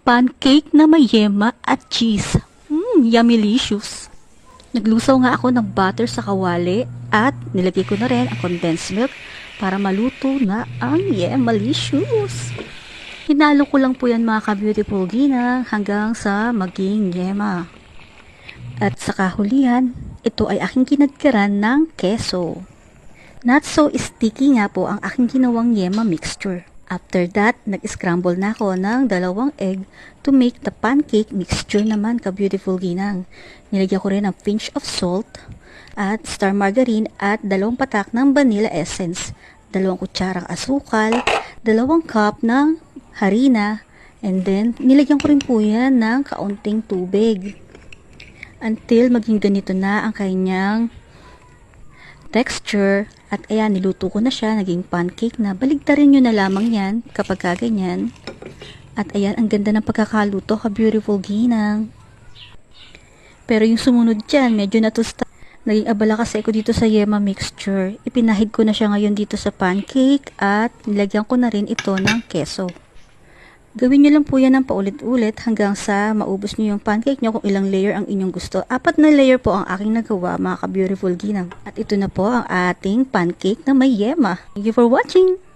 pancake na may yema at cheese. Yummylicious. Naglusaw nga ako ng butter sa kawali at nilagay ko na rin ang condensed milk para maluto na ang Yemalicious. Hinalo ko lang po yan mga ka-beautiful ginang hanggang sa maging yema. At sa kahulihan, ito ay aking kinadkaran ng keso. Not so sticky nga po ang aking ginawang yema mixture. After that, nag-scramble na ako ng 2 egg to make the pancake mixture naman ka-beautiful ginang. Nilagyan ko rin ng pinch of salt at star margarine at 2 patak ng vanilla essence, 2 kutsarang asukal, 2 cup ng harina, and then nilagyan ko rin po yan ng kaunting tubig. Until maging ganito na ang kanyang texture. At ayan, niluto ko na siya, naging pancake na. Baligtarin nyo na lamang yan kapag kaganyan. At ayan, ang ganda ng pagkakaluto ka-beautiful ginang. Pero yung sumunod dyan, medyo natusta. Naging abala kasi ako dito sa yema mixture. Ipinahid ko na siya ngayon dito sa pancake at nilagyan ko na rin ito ng keso. Gawin nyo lang po yan ng paulit-ulit hanggang sa maubos nyo yung pancake nyo kung ilang layer ang inyong gusto. 4 na layer po ang aking nagawa mga ka-beautiful ginang. At ito na po ang ating pancake na may yema. Thank you for watching!